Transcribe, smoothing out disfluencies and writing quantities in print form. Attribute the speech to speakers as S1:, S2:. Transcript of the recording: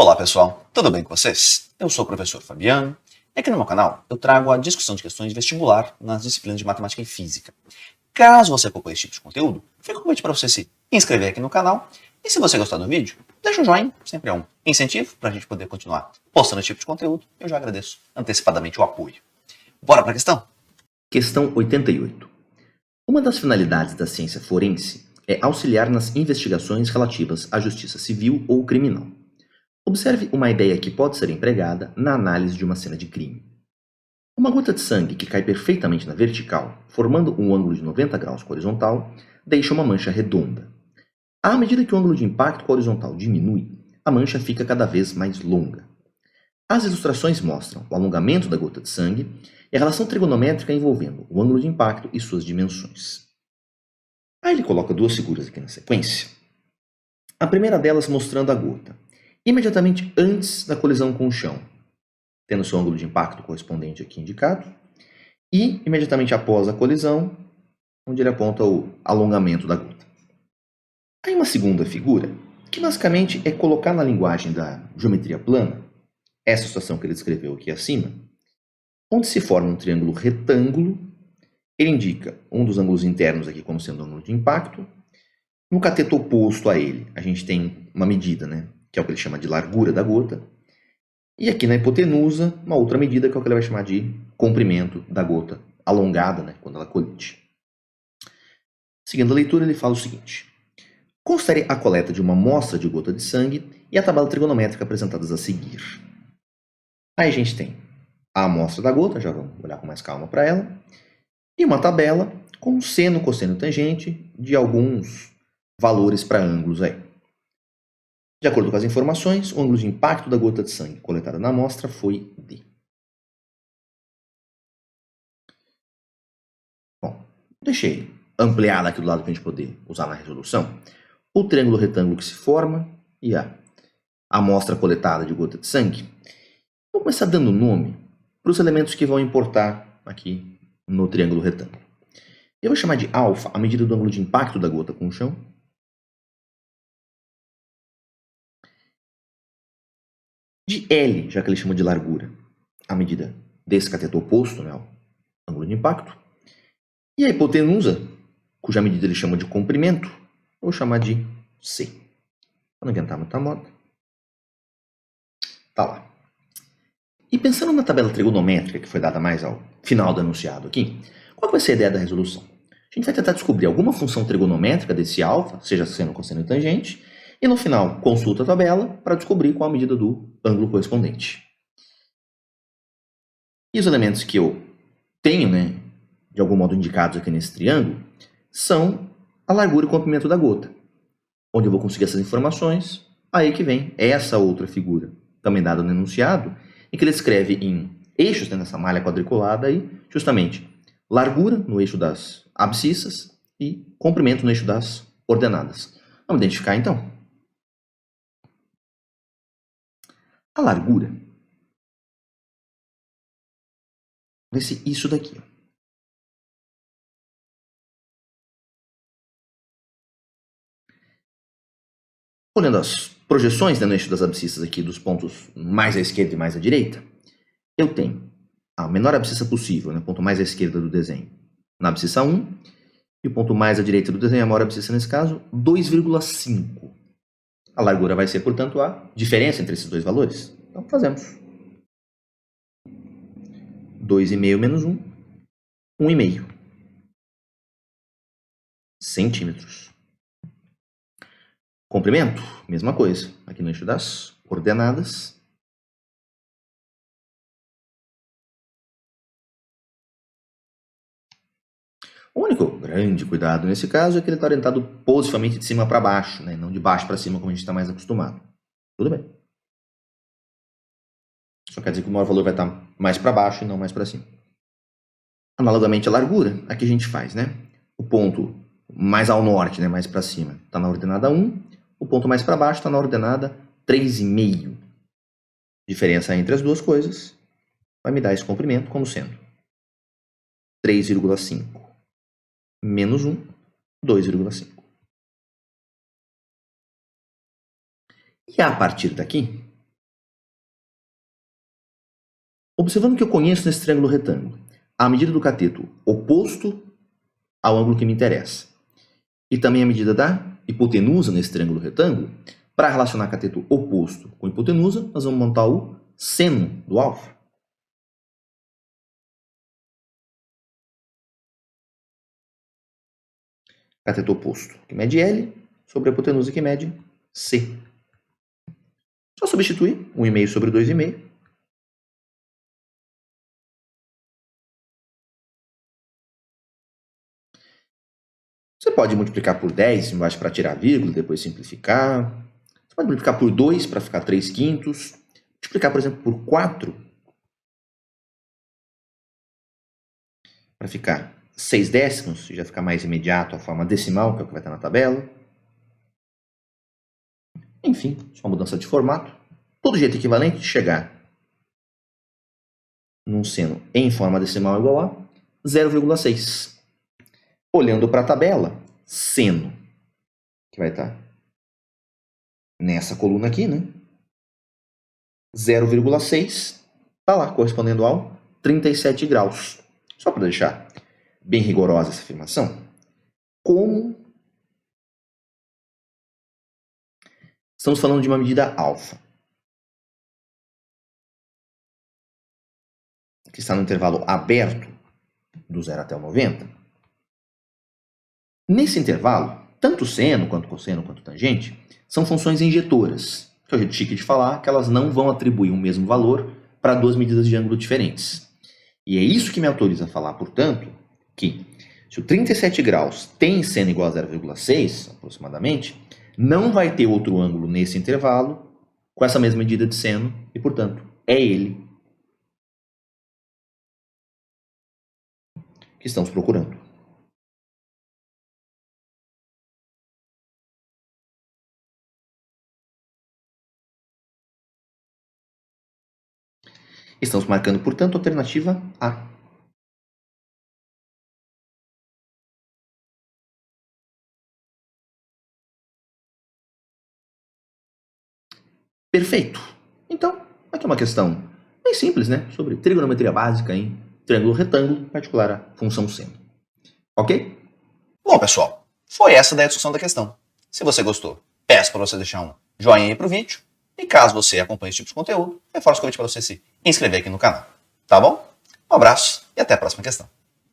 S1: Olá pessoal, tudo bem com vocês? Eu sou o professor Fabiano e aqui no meu canal eu trago a discussão de questões de vestibular nas disciplinas de matemática e física. Caso você acompanhe esse tipo de conteúdo, fica o convite para você se inscrever aqui no canal e se você gostar do vídeo, deixa um joinha, sempre é um incentivo para a gente poder continuar postando esse tipo de conteúdo. Eu já agradeço antecipadamente o apoio. Bora para a questão?
S2: Questão 88. Uma das finalidades da ciência forense é auxiliar nas investigações relativas à justiça civil ou criminal. Observe uma ideia que pode ser empregada na análise de uma cena de crime. Uma gota de sangue que cai perfeitamente na vertical, formando um ângulo de 90 graus com a horizontal, deixa uma mancha redonda. À medida que o ângulo de impacto com a horizontal diminui, a mancha fica cada vez mais longa. As ilustrações mostram o alongamento da gota de sangue e a relação trigonométrica envolvendo o ângulo de impacto e suas dimensões. Aí ele coloca duas figuras aqui na sequência. A primeira delas mostrando a gota, imediatamente antes da colisão com o chão, tendo seu ângulo de impacto correspondente aqui indicado, e imediatamente após a colisão, onde ele aponta o alongamento da gota. Aí uma segunda figura, que basicamente é colocar na linguagem da geometria plana, essa situação que ele descreveu aqui acima, onde se forma um triângulo retângulo, ele indica um dos ângulos internos aqui como sendo o ângulo de impacto. No cateto oposto a ele, a gente tem uma medida, que é o que ele chama de largura da gota. E aqui na hipotenusa, uma outra medida, que é o que ele vai chamar de comprimento da gota alongada, quando ela colide. Seguindo a leitura, ele fala o seguinte. Considere a coleta de uma amostra de gota de sangue e a tabela trigonométrica apresentadas a seguir. Aí a gente tem a amostra da gota, já vamos olhar com mais calma para ela, e uma tabela com seno, cosseno e tangente de alguns valores para ângulos aí. De acordo com as informações, o ângulo de impacto da gota de sangue coletada na amostra foi D. Bom, deixei ampliado aqui do lado para a gente poder usar na resolução o triângulo retângulo que se forma e a amostra coletada de gota de sangue. Vou começar dando nome para os elementos que vão importar aqui no triângulo retângulo. Eu vou chamar de alfa a medida do ângulo de impacto da gota com o chão. De L, já que ele chama de largura, a medida desse cateto oposto, o ângulo de impacto. E a hipotenusa, cuja medida ele chama de comprimento, eu vou chamar de C. Para não inventar muita moda. Tá lá. E pensando na tabela trigonométrica que foi dada mais ao final do enunciado aqui, qual vai ser a ideia da resolução? A gente vai tentar descobrir alguma função trigonométrica desse alfa, seja seno, cosseno e tangente, e no final consulta a tabela para descobrir qual a medida do ângulo correspondente. E os elementos que eu tenho, de algum modo indicados aqui nesse triângulo, são a largura e o comprimento da gota. Onde eu vou conseguir essas informações, aí que vem essa outra figura, também dada no enunciado, em que ele escreve em eixos, nessa malha quadriculada aí, justamente largura no eixo das abscissas e comprimento no eixo das ordenadas. Vamos identificar então. A largura vai ser isso daqui. Olhando as projeções no eixo das abscissas aqui, dos pontos mais à esquerda e mais à direita, eu tenho a menor abscissa possível, o ponto mais à esquerda do desenho, na abscissa 1, e o ponto mais à direita do desenho, a maior abscissa nesse caso, 2,5. A largura vai ser, portanto, a diferença entre esses dois valores. Então, fazemos. 2,5 menos 1, 1,5 centímetros. Comprimento, mesma coisa. Aqui no eixo das ordenadas. O único grande cuidado nesse caso é que ele está orientado positivamente de cima para baixo, não de baixo para cima, como a gente está mais acostumado. Tudo bem. Só quer dizer que o maior valor vai estar mais para baixo e não mais para cima. Analogamente à largura, aqui a gente faz, o ponto mais ao norte, mais para cima, está na ordenada 1. O ponto mais para baixo está na ordenada 3,5. Diferença entre as duas coisas vai me dar esse comprimento como sendo 3,5 menos 1, 2,5. E a partir daqui, Observando que eu conheço nesse triângulo retângulo a medida do cateto oposto ao ângulo que me interessa e também a medida da hipotenusa nesse triângulo retângulo, para relacionar cateto oposto com hipotenusa, nós vamos montar o seno do alfa. Cateto oposto que mede L sobre a hipotenusa que mede C. Só substituir 1,5 sobre 2,5. Você pode multiplicar por 10 embaixo para tirar a vírgula, depois simplificar. Você pode multiplicar por 2 para ficar 3/5. Multiplicar, por exemplo, por 4 para ficar 6/10, já ficar mais imediato a forma decimal, que é o que vai estar na tabela. Enfim, só mudança de formato. Todo jeito equivalente de chegar num seno em forma decimal igual a 0,6. Olhando para a tabela, seno, que vai estar nessa coluna aqui, né? 0,6 está lá, correspondendo ao 37 graus. Só para deixar bem rigorosa essa afirmação, como estamos falando de uma medida alfa, que está no intervalo aberto do 0 até o 90, nesse intervalo, tanto seno, quanto cosseno, quanto tangente, são funções injetoras, que é o jeito chique de falar que elas não vão atribuir o mesmo valor para duas medidas de ângulo diferentes. E é isso que me autoriza a falar, portanto, que se o 37 graus tem seno igual a 0,6, aproximadamente, não vai ter outro ângulo nesse intervalo com essa mesma medida de seno e, portanto, é ele que estamos procurando. Estamos marcando, portanto, a alternativa A. Perfeito. Então, aqui é uma questão bem simples, né? Sobre trigonometria básica em triângulo retângulo, em particular a função seno. Ok?
S1: Bom, pessoal, foi essa daí a discussão da questão. Se você gostou, peço para você deixar um joinha aí pro vídeo. E caso você acompanhe esse tipo de conteúdo, reforço o convite para você se inscrever aqui no canal. Tá bom? Um abraço e até a próxima questão.